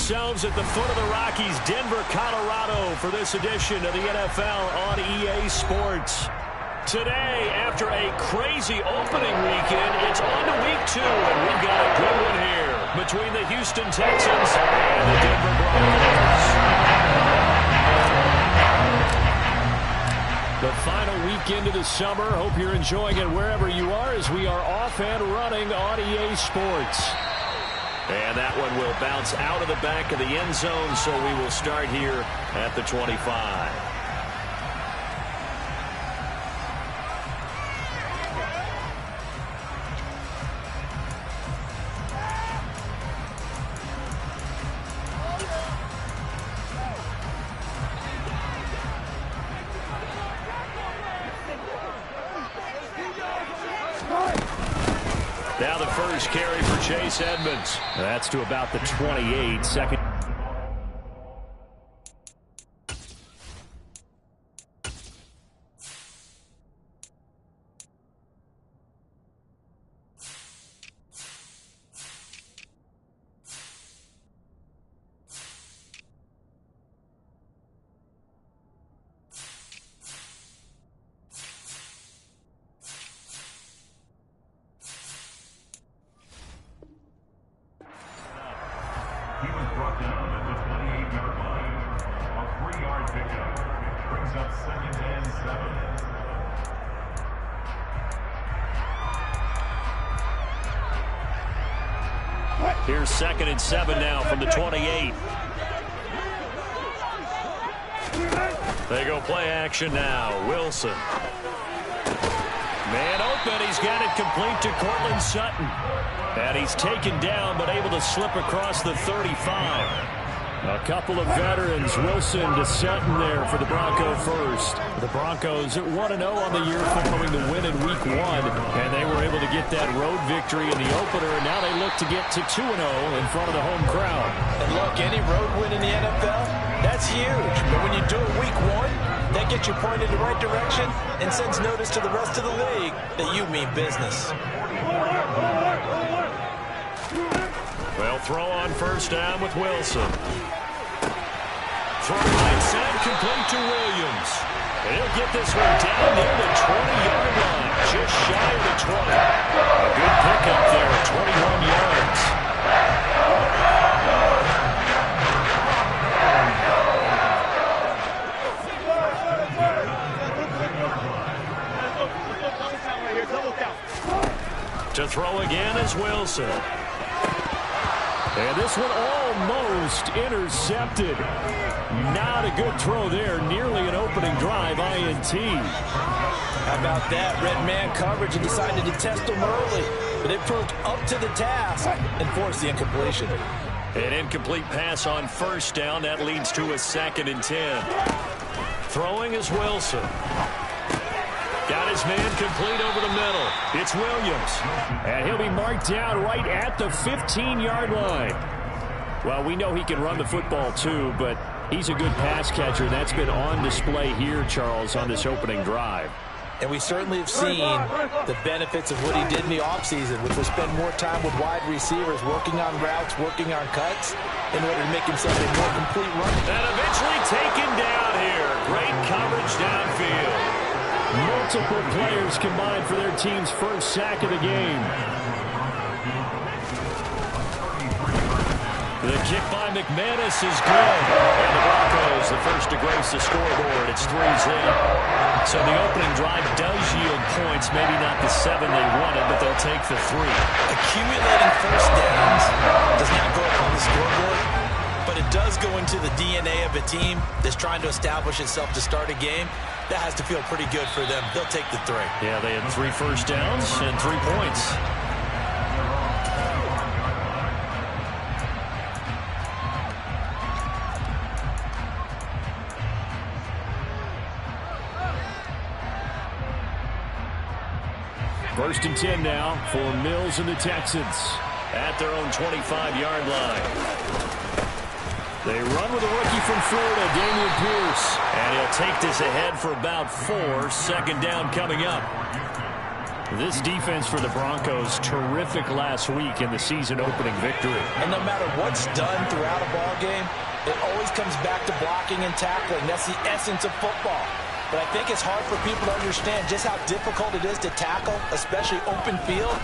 ourselves at the foot of the Rockies, Denver, Colorado, for this edition of the NFL on EA Sports. Today, after a crazy opening weekend, it's on to week 2, and we've got a good one here between the Houston Texans and the Denver Broncos. The final weekend of the summer. Hope you're enjoying it wherever you are as we are off and running on EA Sports. And that one will bounce out of the back of the end zone, so we will start here at the 25. Now the first carry for Chase Edmonds. That's to about the 28. Second. He was brought down at the 28-yard line. A 3-yard pickup brings up 2nd and 7. Here's 2nd and 7 now from the 28. They go play action now. Wilson. Man open. He's got it complete to Cortland Sutton. And he's taken down, but able to slip across the 35. A couple of veterans, Wilson to Sutton there for the Bronco first. The Broncos at 1-0 on the year following the win in Week 1, and they were able to get that road victory in the opener, and now they look to get to 2-0 in front of the home crowd. And look, any road win in the NFL, that's huge. But when you do it Week 1, that gets you pointed in the right direction and sends notice to the rest of the league that you mean business. Well, throw on first down with Wilson. Throw right side complete to Williams. And he'll get this one down near the 20-yard line, just shy of the 20. A good pickup there at 21 yards. To throw again is Wilson. And this one almost intercepted. Not a good throw there. Nearly an opening drive INT. How about that? Red man coverage and decided to test him early. But they proved up to the task and forced the incompletion. An incomplete pass on first down. That leads to a 2nd and 10. Throwing is Wilson. Got his man complete over the middle. It's Williams. And he'll be marked down right at the 15-yard line. Well, we know he can run the football too, but he's a good pass catcher. That's been on display here, Charles, on this opening drive. And we certainly have seen the benefits of what he did in the offseason, which was spend more time with wide receivers, working on routes, working on cuts, in order to make himself a more complete runner. And eventually taken down here. Great coverage downfield. Multiple players combined for their team's first sack of the game. The kick by McManus is good. And the Broncos, the first to grace the scoreboard. It's 3-zip. So the opening drive does yield points. Maybe not the 7 they wanted, but they'll take the 3. Accumulating first downs does not go up on the scoreboard, but it does go into the DNA of a team that's trying to establish itself to start a game. That has to feel pretty good for them. They'll take the 3. Yeah, they had 3 first downs and 3 points. First and 10 now for Mills and the Texans. At their own 25-yard line. They run with a rookie from Florida, Dameon Pierce. And he'll take this ahead for about 4. 2nd down coming up. This defense for the Broncos, terrific last week in the season-opening victory. And no matter what's done throughout a ball game, it always comes back to blocking and tackling. That's the essence of football. But I think it's hard for people to understand just how difficult it is to tackle, especially open field.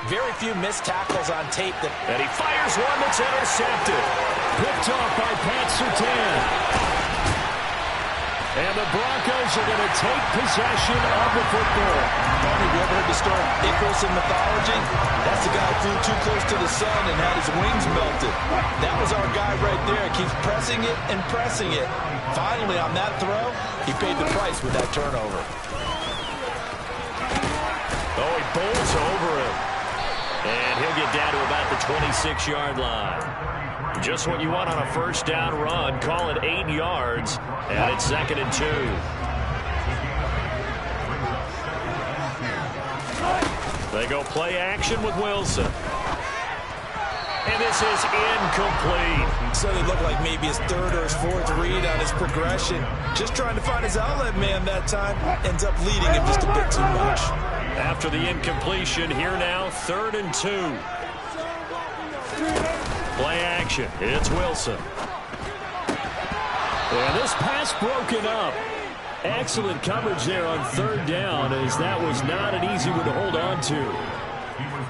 Very few missed tackles on tape. And he fires one that's intercepted. Picked off by Pat Surtain. And the Broncos are going to take possession of the football. Have you ever heard the story of Icarus in mythology? That's the guy who flew too close to the sun and had his wings melted. That was our guy right there. Keeps pressing it and pressing it. Finally, on that throw, he paid the price with that turnover. Oh, he bowls over him. And he'll get down to about the 26-yard line. Just what you want on a first down run. Call it 8 yards. And it's 2nd and 2. They go play action with Wilson. And this is incomplete. So it looked like maybe his third or his fourth read on his progression. Just trying to find his outlet man that time. Ends up leading him just a bit too much. After the incompletion, here now, 3rd and 2. Play action. It's Wilson. And this pass broken up. Excellent coverage there on 3rd down, as that was not an easy one to hold on to.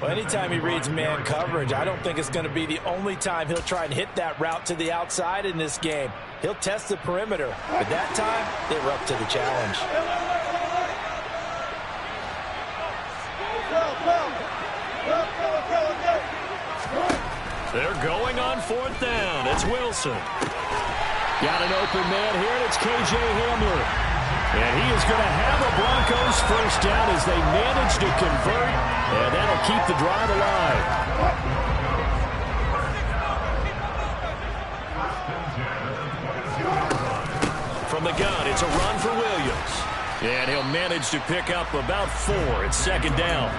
Well, anytime he reads man coverage, I don't think it's going to be the only time he'll try and hit that route to the outside in this game. He'll test the perimeter, but that time, they were up to the challenge. They're going on 4th down. It's Wilson. Got an open man here, and it's K.J. Hamler. And he is going to have a Broncos first down as they manage to convert, and that'll keep the drive alive. From the gun, it's a run for Williams. And he'll manage to pick up about 4. It's 2nd down.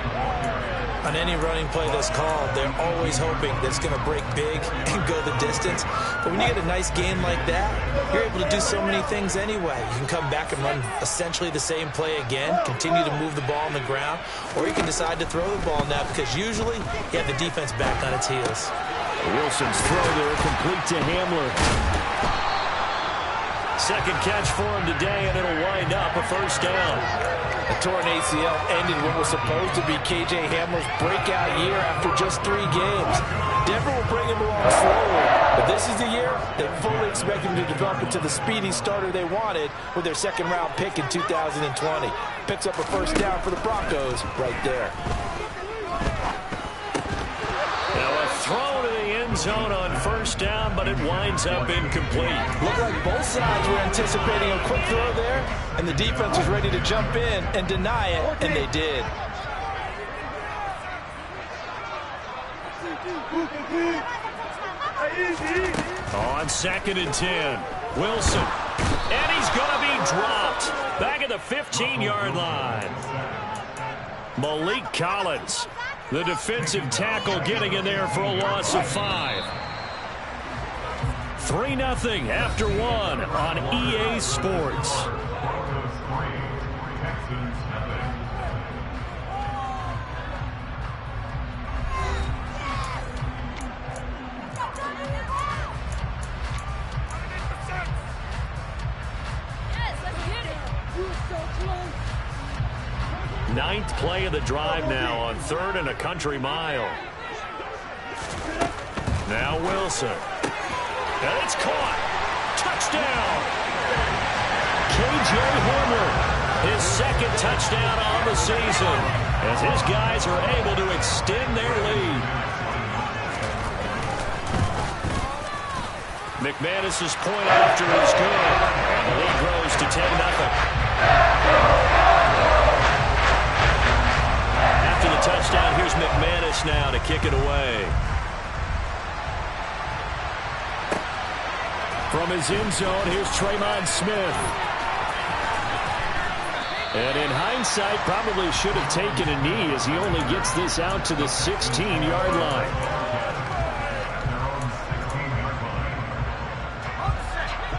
On any running play that's called, they're always hoping that it's going to break big and go the distance. But when you get a nice game like that, you're able to do so many things anyway. You can come back and run essentially the same play again, continue to move the ball on the ground, or you can decide to throw the ball now because usually you have the defense back on its heels. Wilson's throw there complete to Hamler. 2nd catch for him today, and it'll wind up a first down. The torn ACL ended what was supposed to be K.J. Hamler's breakout year after just 3 games. Denver will bring him along slowly, but this is the year they fully expect him to develop into the speedy starter they wanted with their 2nd-round pick in 2020. Picks up a first down for the Broncos right there. Now a throw to the end zone on first down, but it winds up incomplete. Looked like both sides were anticipating a quick throw there, and the defense was ready to jump in and deny it, and they did. On 2nd and 10, Wilson. And he's going to be dropped back at the 15-yard line. Malik Collins, the defensive tackle, getting in there for a loss of 5. 3-0 after 1 on EA Sports. Ninth play of the drive now on 3rd and a country mile. Now Wilson. And it's caught. Touchdown. K.J. Hamler, his 2nd touchdown on the season, as his guys are able to extend their lead. McManus's point after is good, and the lead grows to 10-0. After the touchdown, here's McManus now to kick it away. From his end zone, here's Tremon Smith. And in hindsight, probably should have taken a knee as he only gets this out to the 16-yard line.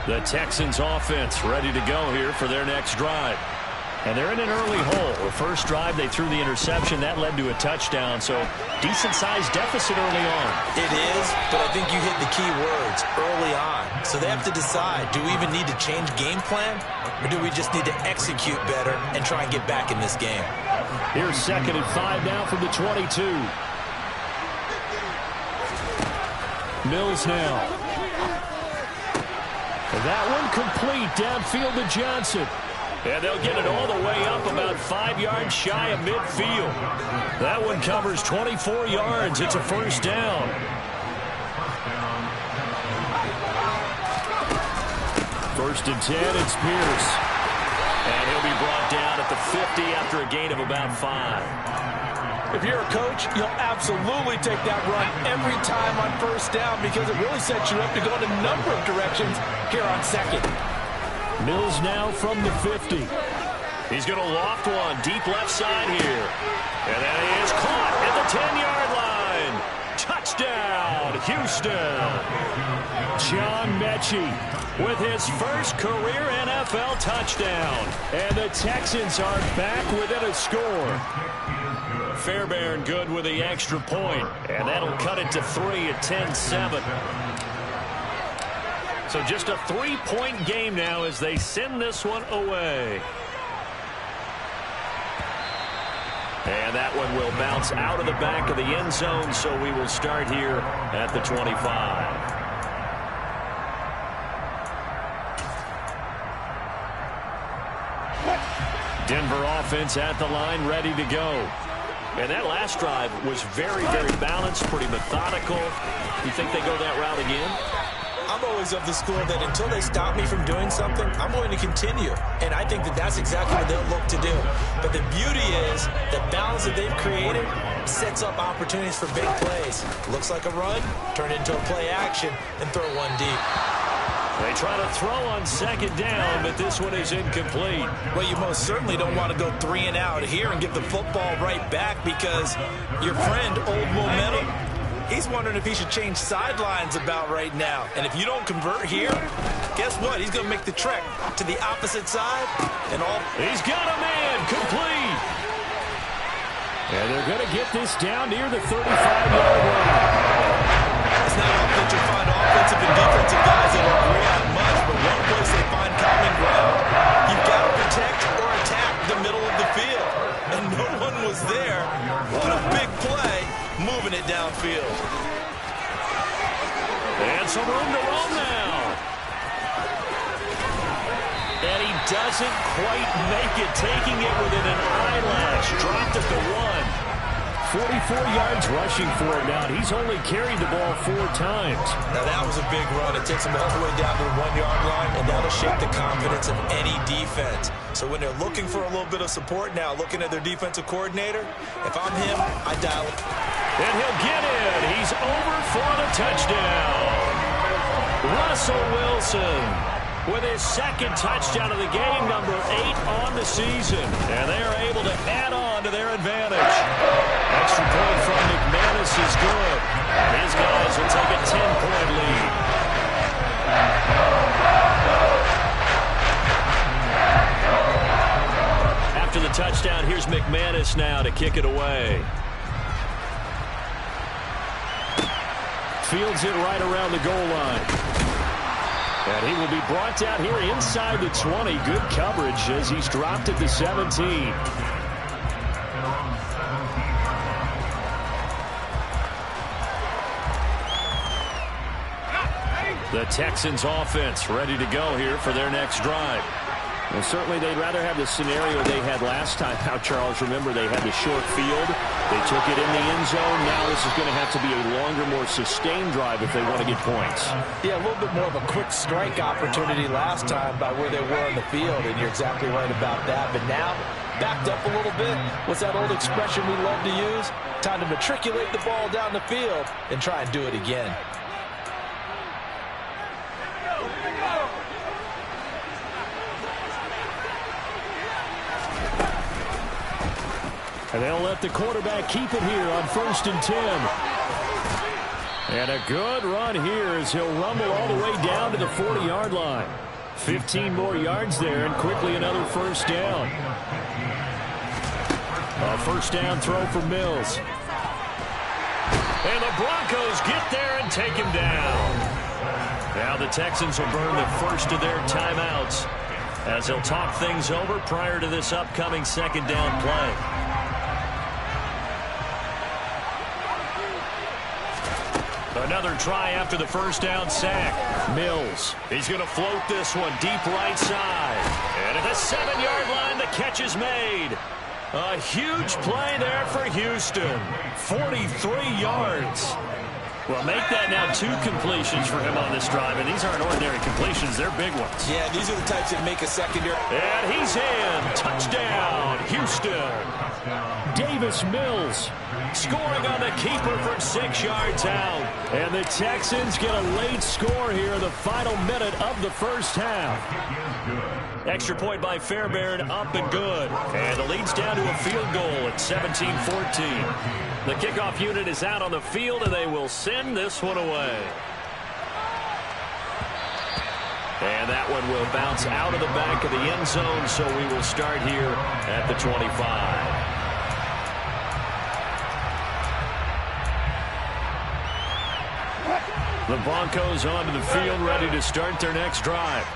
The Texans offense ready to go here for their next drive. And they're in an early hole. The first drive, they threw the interception. That led to a touchdown. So decent-sized deficit early on. It is, but I think you hit the key words, early on. So they have to decide, do we even need to change game plan? Or do we just need to execute better and try and get back in this game? Here's 2nd and 5 now from the 22. Mills now. That one complete downfield to Johnson. And they'll get it all the way up about 5 yards shy of midfield. That one covers 24 yards. It's a first down. First and 10, it's Pierce. And he'll be brought down at the 50 after a gain of about 5. If you're a coach, you'll absolutely take that run every time on first down because it really sets you up to go in a number of directions here on 2nd. Mills now from the 50. He's going to loft one deep left side here. And that is caught at the 10-yard line. Touchdown, Houston. John Mechie with his first career NFL touchdown. And the Texans are back within a score. Fairbairn good with the extra point. And that'll cut it to 3 at 10-7. So just a 3-point game now as they send this one away. And that one will bounce out of the back of the end zone, so we will start here at the 25. Denver offense at the line, ready to go. And that last drive was very, very balanced, pretty methodical. You think they go that route again? I'm always of the school that until they stop me from doing something, I'm going to continue. And I think that that's exactly what they'll look to do. But the beauty is the balance that they've created sets up opportunities for big plays. Looks like a run, turn it into a play action, and throw one deep. They try to throw on 2nd down, but this one is incomplete. Well, you most certainly don't want to go 3 and out here and give the football right back because your friend, Old Momentum, he's wondering if he should change sidelines about right now. And if you don't convert here, guess what? He's going to make the trek to the opposite side. And all. He's got a man complete. And they're going to get this down near the 35-yard line. It's not often you find offensive and defensive guys that agree on much, but one place they find common ground. You've got to protect or attack the middle of the field. And no one was there. What a big play. Moving it downfield. And some room to run now. And he doesn't quite make it, taking it within an eyelash. Dropped it to 1. 44 yards rushing for him now. He's only carried the ball 4 times. Now that was a big run. It takes him all the way down to the 1-yard line, and that'll shake the confidence of any defense. So when they're looking for a little bit of support now, looking at their defensive coordinator, if I'm him, I dial it. And he'll get in. He's over for the touchdown. Russell Wilson with his 2nd touchdown of the game, number 8 on the season. And they are able to add on to their advantage. Extra point from McManus is good. His guys will take a 10-point lead. After the touchdown, here's McManus now to kick it away. Fields it right around the goal line. And he will be brought down here inside the 20. Good coverage as he's dropped at the 17. The Texans offense ready to go here for their next drive. Well, certainly they'd rather have the scenario they had last time. Now, Charles, remember they had the short field. They took it in the end zone. Now this is going to have to be a longer, more sustained drive if they want to get points. Yeah, a little bit more of a quick strike opportunity last time by where they were on the field, and you're exactly right about that. But now, backed up a little bit. What's that old expression we love to use? Time to matriculate the ball down the field and try and do it again. And they'll let the quarterback keep it here on 1st and 10. And a good run here as he'll rumble all the way down to the 40-yard line. 15 more yards there, and quickly another first down. A first down throw for Mills. And the Broncos get there and take him down. Now the Texans will burn the first of their timeouts as they'll talk things over prior to this upcoming second down play. Another try after the first down sack. Mills. He's going to float this one deep right side. And at the 7-yard line, the catch is made. A huge play there for Houston. 43 yards. Well, make that now 2 completions for him on this drive, and these aren't ordinary completions. They're big ones. Yeah, these are the types that make a secondary. And he's in. Touchdown, Houston. Davis Mills Scoring on the keeper from 6 yards out. And the Texans get a late score here in the final minute of the first half. Extra point by Fairbairn, up and good. And the lead's down to a field goal at 17-14. The kickoff unit is out on the field, and they will send this one away. And that one will bounce out of the back of the end zone, so we will start here at the 25. The Broncos onto the field, ready to start their next drive.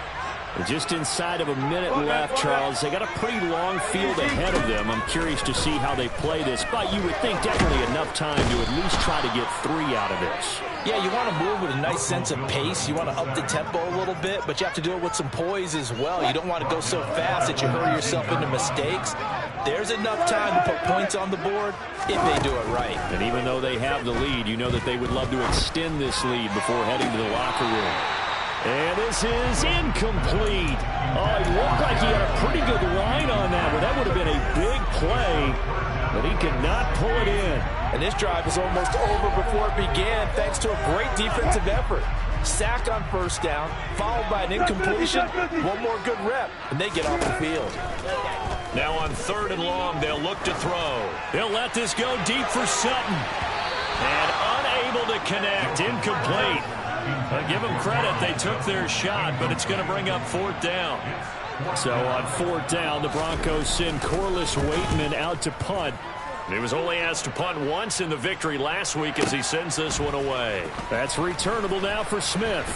Just inside of a minute left, Charles. They got a pretty long field ahead of them. I'm curious to see how they play this, but you would think definitely enough time to at least try to get 3 out of this. Yeah, you want to move with a nice sense of pace. You want to up the tempo a little bit, but you have to do it with some poise as well. You don't want to go so fast that you hurry yourself into mistakes. There's enough time to put points on the board if they do it right. And even though they have the lead, you know that they would love to extend this lead before heading to the locker room. And this is incomplete. Oh, he looked like he had a pretty good line on that one. That would have been a big play, but he could not pull it in. And this drive is almost over before it began thanks to a great defensive effort. Sack on first down, followed by an incompletion, one more good rep, and they get off the field. Now on 3rd and long, they'll look to throw. They'll let this go deep for Sutton. And unable to connect, incomplete. Give them credit, they took their shot, but it's going to bring up 4th down. So on 4th down, the Broncos send Corliss Waitman out to punt. He was only asked to punt once in the victory last week as he sends this one away. That's returnable now for Smith.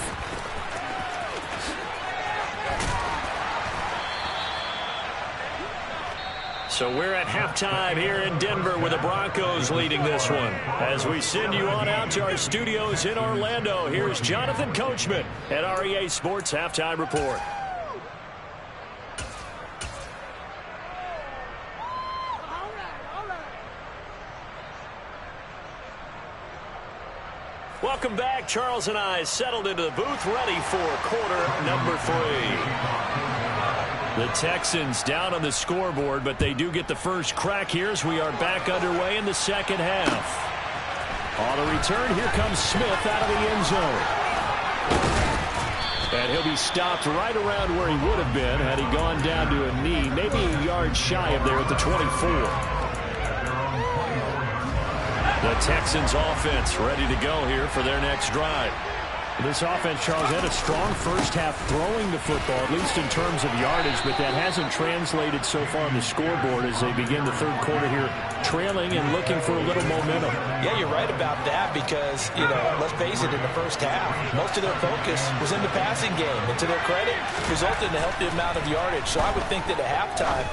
So we're at halftime here in Denver with the Broncos leading this one. As we send you on out to our studios in Orlando, here's Jonathan Coachman at REA Sports Halftime Report. Welcome back. Charles and I settled into the booth, ready for quarter number 3. The Texans down on the scoreboard, but they do get the first crack here as we are back underway in the second half. On a return, here comes Smith out of the end zone. And he'll be stopped right around where he would have been had he gone down to a knee, maybe a yard shy of there at the 24. The Texans offense ready to go here for their next drive. This offense, Charles, had a strong first half throwing the football, at least in terms of yardage, but that hasn't translated so far on the scoreboard as they begin the third quarter here, trailing and looking for a little momentum. Yeah, you're right about that because, you know, let's face it, in the first half, most of their focus was in the passing game. And to their credit, resulted in a healthy amount of yardage. So I would think that at halftime,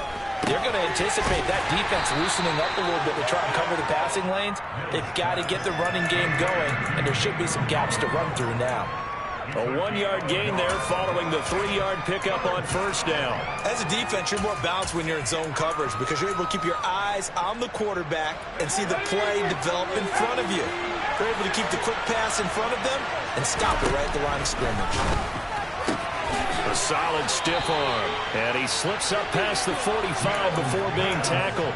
they're going to anticipate that defense loosening up a little bit to try and cover the passing lanes. They've got to get the running game going, and there should be some gaps to run through now. A 1-yard gain there following the 3-yard pickup on first down. As a defense, you're more balanced when you're in zone coverage because you're able to keep your eyes on the quarterback and see the play develop in front of you. You're able to keep the quick pass in front of them and stop it right at the line of scrimmage. A solid stiff arm. And he slips up past the 45 before being tackled.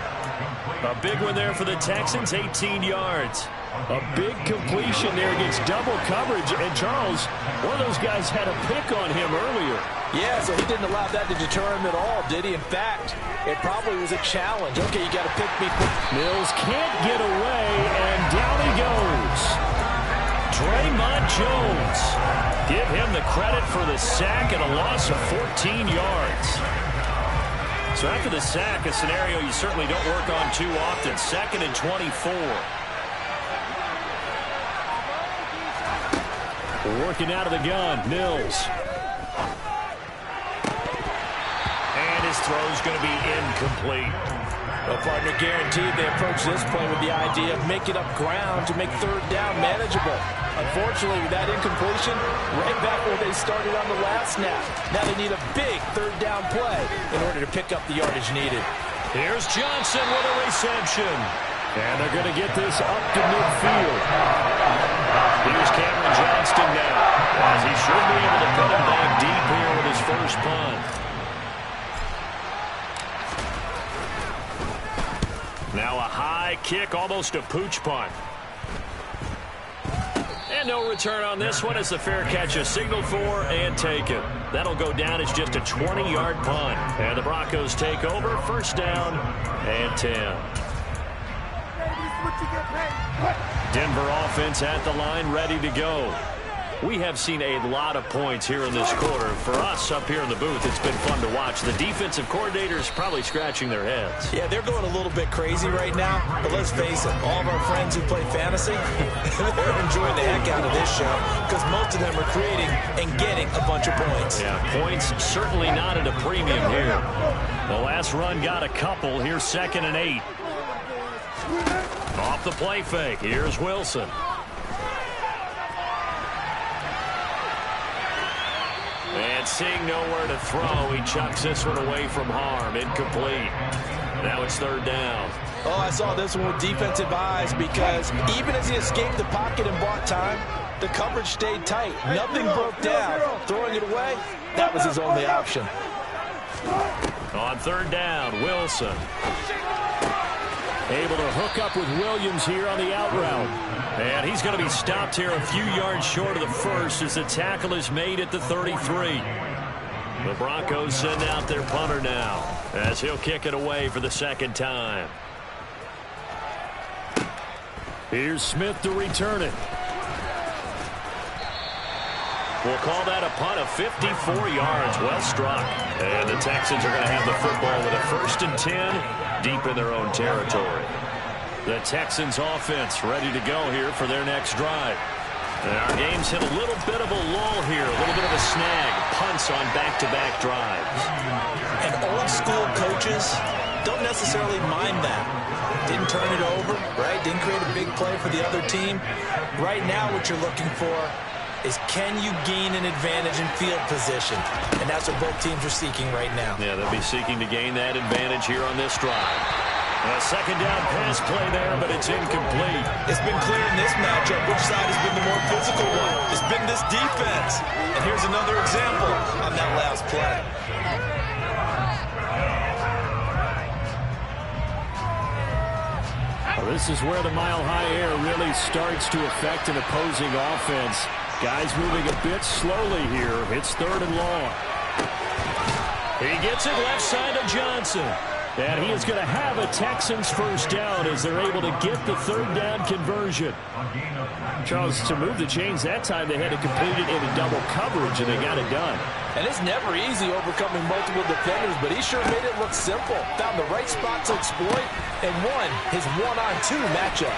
A big one there for the Texans, 18 yards. A big completion there against double coverage. And Charles, one of those guys had a pick on him earlier. Yeah, so he didn't allow that to deter him at all, did he? In fact, it probably was a challenge. Okay, you got to pick me. Mills can't get away, and down he goes. Draymond Jones. Give him the credit for the sack and a loss of 14 yards. So after the sack, a scenario you certainly don't work on too often. 2nd and 24. Working out of the gun, Mills. And his throw's going to be incomplete. Well, partner, guaranteed they approach this play with the idea of making up ground to make 3rd down manageable. Unfortunately, with that incompletion, right back where they started on the last snap. Now they need a big 3rd down play in order to pick up the yardage needed. Here's Johnson with a reception. And they're going to get this up to midfield. Here's Cameron Johnston now, as he should be able to put it back deep here with his first punt. Now a high kick, almost a pooch punt. And no return on this one as the fair catch is signaled for and taken. That'll go down as just a 20-yard punt. And the Broncos take over, 1st down and 10. Denver offense at the line, ready to go. We have seen a lot of points here in this quarter. For us up here in the booth, it's been fun to watch. The defensive coordinators probably scratching their heads. Yeah, they're going a little bit crazy right now. But let's face it, all of our friends who play fantasy, they're enjoying the heck out of this show because most of them are creating and getting a bunch of points. Yeah, points certainly not at a premium here. The last run got a couple. Here's 2nd and 8. Off the play fake. Here's Wilson. And seeing nowhere to throw, he chucks this one away from harm. Incomplete. Now it's 3rd down. Oh, I saw this one with defensive eyes because even as he escaped the pocket and bought time, the coverage stayed tight. Nothing broke down. Throwing it away, that was his only option. On 3rd down, Wilson. Able to hook up with Williams here on the out route. And he's going to be stopped here a few yards short of the first as the tackle is made at the 33. The Broncos send out their punter now as he'll kick it away for the 2nd time. Here's Smith to return it. We'll call that a punt of 54 yards. Well struck. And the Texans are going to have the football with a 1st and 10 deep in their own territory. The Texans offense ready to go here for their next drive. And our game's hit a little bit of a lull here, a little bit of a snag. Punts on back-to-back drives. And old school coaches don't necessarily mind that. Didn't turn it over, right? Didn't create a big play for the other team. Right now what you're looking for is can you gain an advantage in field position? And that's what both teams are seeking right now. Yeah, they'll be seeking to gain that advantage here on this drive. A 2nd down pass play there, but it's incomplete. It's been clear in this matchup which side has been the more physical one. It's been this defense. And here's another example on that last play. Well, this is where the mile-high air really starts to affect an opposing offense. Guys moving a bit slowly here. It's 3rd and long. He gets it left side of Johnson. And he is going to have a Texans 1st down as they're able to get the 3rd down conversion. Charles, to move the chains that time, they had to complete it in a double coverage, and they got it done. And it's never easy overcoming multiple defenders, but he sure made it look simple. Found the right spot to exploit and won his 1-on-2 matchup.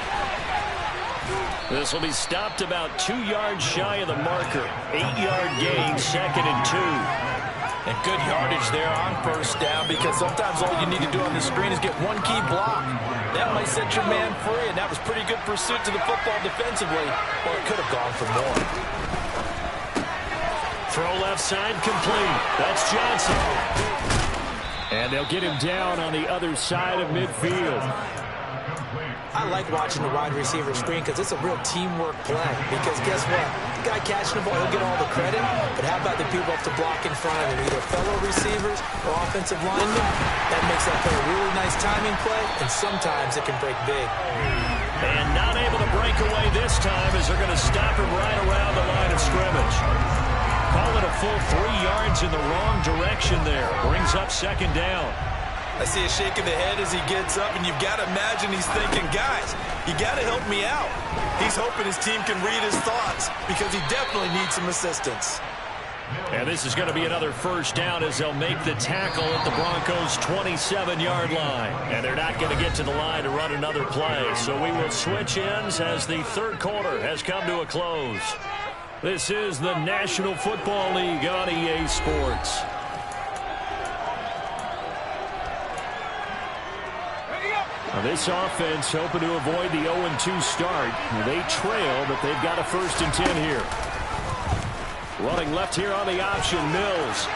This will be stopped about 2 yards shy of the marker. 8-yard gain, 2nd and 2. And good yardage there on 1st down because sometimes all you need to do on the screen is get one key block. That might set your man free, and that was pretty good pursuit to the football defensively, or it could have gone for more. Throw left side complete. That's Johnson. And they'll get him down on the other side of midfield. I like watching the wide receiver screen because it's a real teamwork play. Because guess what? The guy catching the ball, he'll get all the credit. But how about the people up to block in front of him, either fellow receivers or offensive linemen? That makes that play a really nice timing play, and sometimes it can break big. And not able to break away this time as they're going to stop him right around the line of scrimmage. Call it a full 3 yards in the wrong direction there. Brings up 2nd down. I see a shake of the head as he gets up, and you've got to imagine he's thinking, guys, you got to help me out. He's hoping his team can read his thoughts because he definitely needs some assistance. And this is going to be another first down as they'll make the tackle at the Broncos' 27-yard line. And they're not going to get to the line to run another play. So we will switch ends as the third quarter has come to a close. This is the National Football League on EA Sports. Now this offense hoping to avoid the 0-2 start. They trail, but they've got a 1st and 10 here. Running left here on the option, Mills.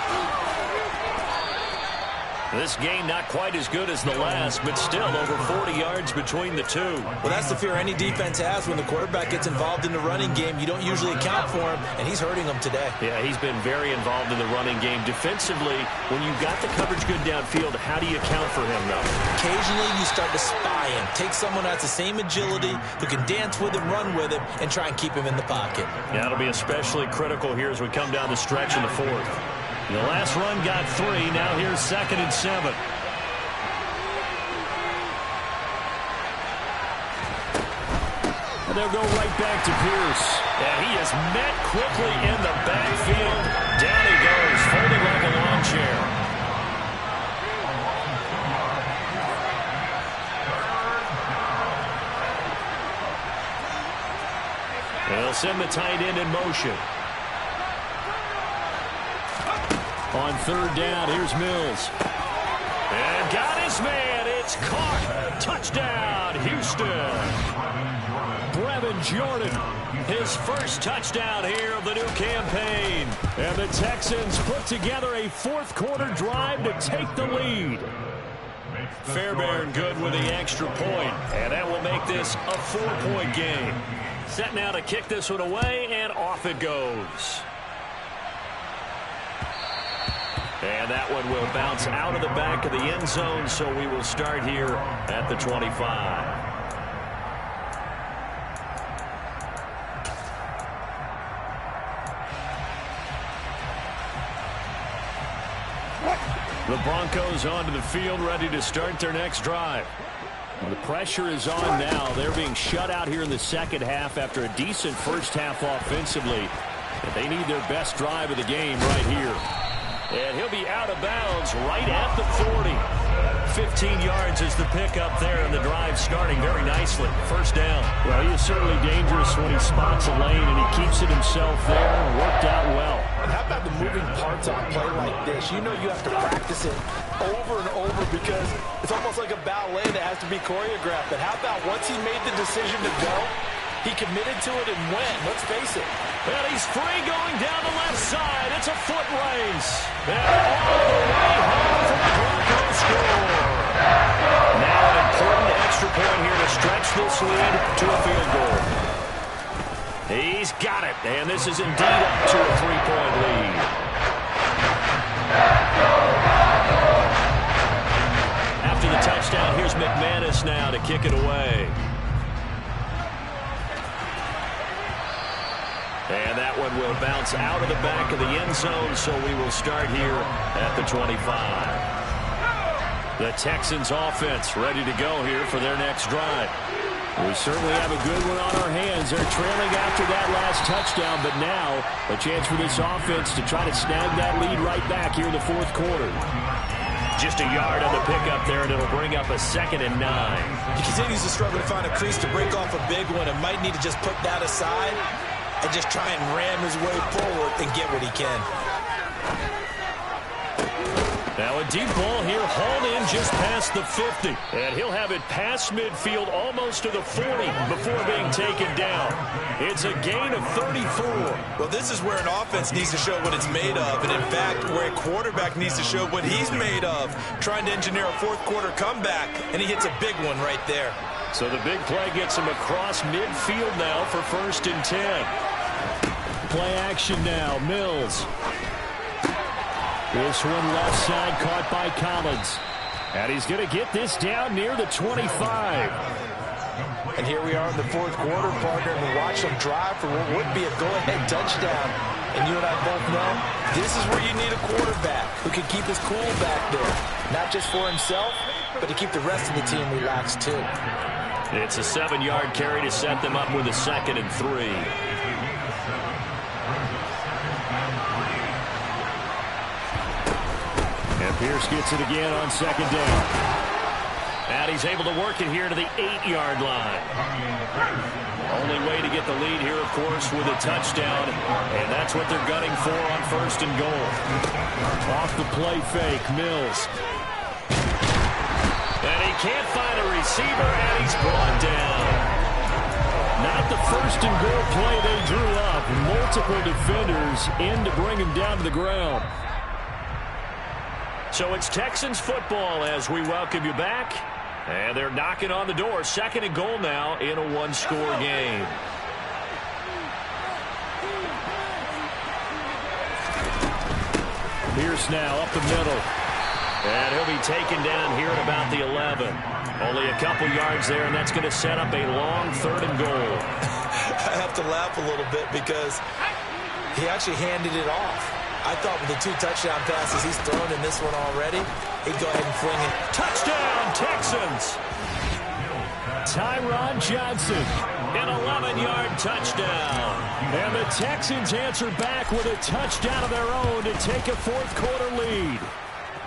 This game not quite as good as the last, but still over 40 yards between the two. Well, that's the fear any defense has when the quarterback gets involved in the running game. You don't usually account for him, and he's hurting them today. Yeah, he's been very involved in the running game. Defensively, when you've got the coverage good downfield, how do you account for him, though? Occasionally, you start to spy him. Take someone who has the same agility, who can dance with him, run with him, and try and keep him in the pocket. Yeah, it'll be especially critical here as we come down the stretch in the fourth. The last run got 3. Now here's 2nd and 7. And they'll go right back to Pierce. And he is met quickly in the backfield. Down he goes, folded like a lawn chair. And they'll send the tight end in motion. On 3rd down, here's Mills. And got his man. It's caught. Touchdown, Houston. Brevin Jordan, his first touchdown here of the new campaign. And the Texans put together a 4th quarter drive to take the lead. Fairbairn good with the extra point. And that will make this a 4-point game. Set now to kick this one away, and off it goes. And that one will bounce out of the back of the end zone, so we will start here at the 25. The Broncos onto the field, ready to start their next drive. The pressure is on now. They're being shut out here in the second half after a decent first half offensively. And they need their best drive of the game right here. And he'll be out of bounds right at the 40. 15 yards is the pickup there, and the drive starting very nicely. First down. Well, he is certainly dangerous when he spots a lane, and he keeps it himself there and worked out well. And how about the moving parts on a play like this? You know you have to practice it over and over because it's almost like a ballet that has to be choreographed. But how about once he made the decision to go, he committed to it and went. Let's face it. And he's free going down the left side. It's a foot race. And all the way home for the Broncos score. Now an important extra point here to stretch this lead to a field goal. He's got it. And this is indeed up to a 3-point lead. After the touchdown, here's McManus now to kick it away. And that one will bounce out of the back of the end zone, so we will start here at the 25. The Texans offense ready to go here for their next drive. We certainly have a good one on our hands. They're trailing after that last touchdown, but now a chance for this offense to try to snag that lead right back here in the 4th quarter. Just a yard on the pickup there, and it'll bring up a 2nd and 9. He continues to struggle to find a crease to break off a big one and might need to just put that aside and just try and ram his way forward and get what he can. Now a deep ball here, hauled in just past the 50. And he'll have it past midfield almost to the 40 before being taken down. It's a gain of 34. Well, this is where an offense needs to show what it's made of. And in fact, where a quarterback needs to show what he's made of. Trying to engineer a 4th quarter comeback. And he hits a big one right there. So the big play gets him across midfield now for 1st and 10. Play action now, Mills. This one left side caught by Collins. And he's going to get this down near the 25. And here we are in the 4th quarter, partner, and we watch them drive for what would be a go-ahead touchdown. And you and I both know this is where you need a quarterback who can keep his cool back there. Not just for himself, but to keep the rest of the team relaxed too. It's a 7-yard carry to set them up with a 2nd and 3. And Pierce gets it again on 2nd down. And he's able to work it here to the 8-yard line. Only way to get the lead here, of course, with a touchdown. And that's what they're gunning for on 1st and goal. Off the play fake, Mills. And he can't find a receiver, and he's brought down. Not the 1st and goal play they drew up. Multiple defenders in to bring him down to the ground. So it's Texans football as we welcome you back. And they're knocking on the door. 2nd and goal now in a 1-score game. Pierce now up the middle. And he'll be taken down here at about the 11. Only a couple yards there, and that's going to set up a long 3rd and goal. I have to laugh a little bit because he actually handed it off. I thought with the 2 touchdown passes he's thrown in this one already, he'd go ahead and fling it. Touchdown, Texans! Tyron Johnson. An 11-yard touchdown. And the Texans answer back with a touchdown of their own to take a 4th quarter lead.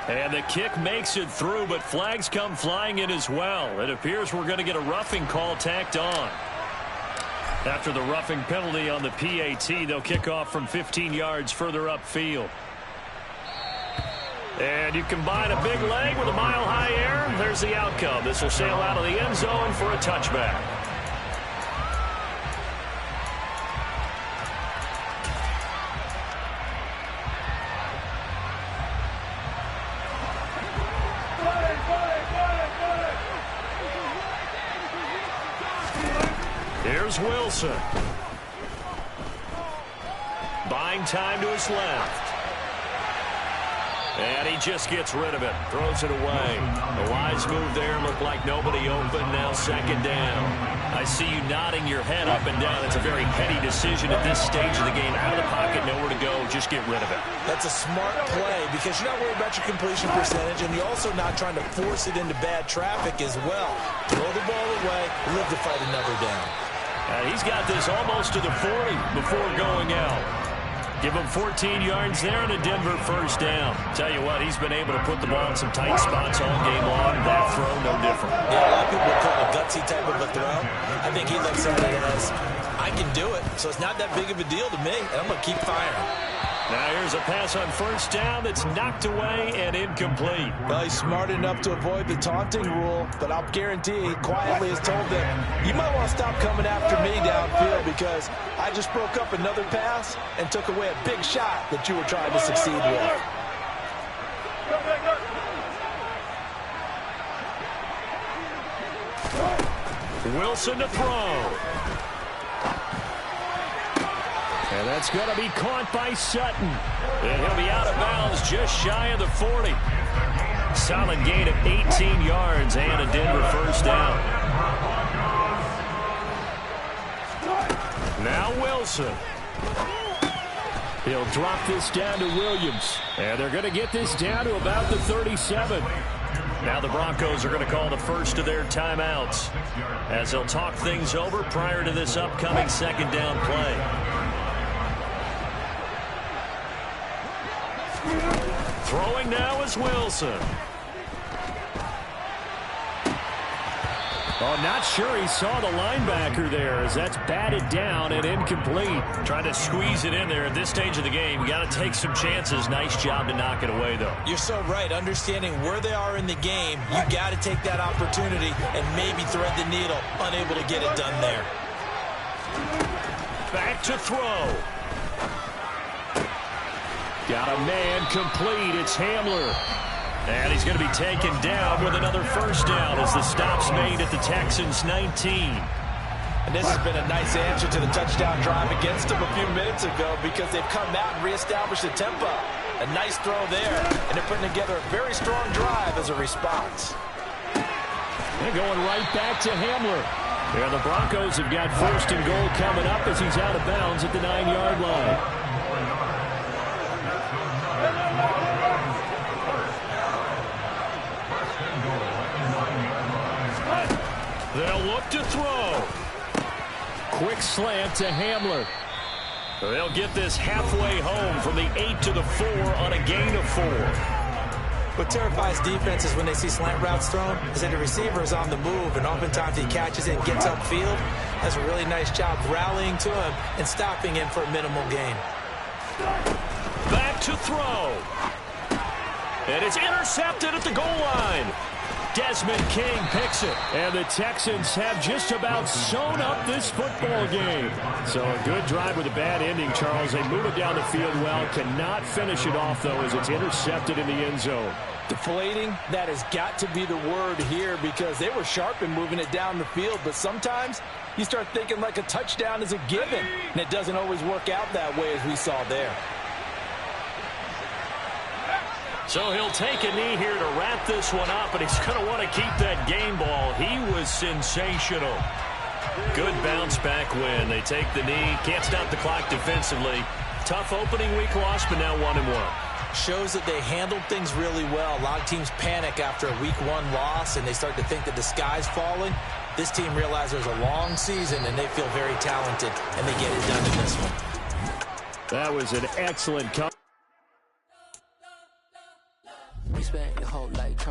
And the kick makes it through, but flags come flying in as well. It appears we're going to get a roughing call tacked on. After the roughing penalty on the PAT, they'll kick off from 15 yards further upfield. And you combine a big leg with a mile-high air, there's the outcome. This will sail out of the end zone for a touchback. Here's Wilson. Buying time to his left. And he just gets rid of it. Throws it away. A wise move there. Looked like nobody open. Now 2nd down. I see you nodding your head up and down. It's a very heady decision at this stage of the game. Out of the pocket, nowhere to go. Just get rid of it. That's a smart play because you're not worried about your completion percentage, and you're also not trying to force it into bad traffic as well. Throw the ball away. Live to fight another down. He's got this almost to the 40 before going out. Give him 14 yards there and a Denver 1st down. Tell you what, he's been able to put the ball in some tight spots all game long. That throw, no different. Yeah, a lot of people would call it a gutsy type of a throw. I think he looks at it as, I can do it, so it's not that big of a deal to me, and I'm going to keep firing. Now here's a pass on 1st down that's knocked away and incomplete. Well, he's smart enough to avoid the taunting rule, but I'll guarantee he quietly has told them, you might want to stop coming after me downfield because I just broke up another pass and took away a big shot that you were trying to succeed with. Wilson to throw. And that's going to be caught by Sutton. And he'll be out of bounds just shy of the 40. Solid gain of 18 yards and a Denver 1st down. Now Wilson. He'll drop this down to Williams. And they're going to get this down to about the 37. Now the Broncos are going to call the first of their timeouts as they'll talk things over prior to this upcoming 2nd down play. Throwing now is Wilson. Oh, not sure he saw the linebacker there as that's batted down and incomplete. Trying to squeeze it in there at this stage of the game. You got to take some chances. Nice job to knock it away, though. You're so right. Understanding where they are in the game, you got to take that opportunity and maybe thread the needle. Unable to get it done there. Back to throw. Got a man complete. It's Hamler. And he's going to be taken down with another 1st down as the stop's made at the Texans 19. And this has been a nice answer to the touchdown drive against them a few minutes ago because they've come out and reestablished the tempo. A nice throw there, and they're putting together a very strong drive as a response. They're going right back to Hamler. Yeah, the Broncos have got 1st and goal coming up as he's out of bounds at the 9-yard line. quick slant to Hamler. They'll get this halfway home from the 8 to the 4 on a gain of 4. What terrifies defenses when they see slant routes thrown is that the receiver is on the move, and oftentimes he catches it and gets upfield. Does a really nice job rallying to him and stopping him for a minimal gain. Back to throw. And it's intercepted at the goal line. Desmond King picks it. And the Texans have just about sewn up this football game. So a good drive with a bad ending, Charles. They move it down the field well. Cannot finish it off, though, as it's intercepted in the end zone. Deflating, that has got to be the word here, because they were sharp in moving it down the field. But sometimes you start thinking like a touchdown is a given, and it doesn't always work out that way, as we saw there. So he'll take a knee here to wrap this one up, and he's going to want to keep that game ball. He was sensational. Good bounce back win. They take the knee. Can't stop the clock defensively. Tough opening week loss, but now 1-1. Shows that they handled things really well. A lot of teams panic after a week 1 loss, and they start to think that the sky's falling. This team realizes there's a long season, and they feel very talented, and they get it done in this one. That was an excellent cover. You spent your whole life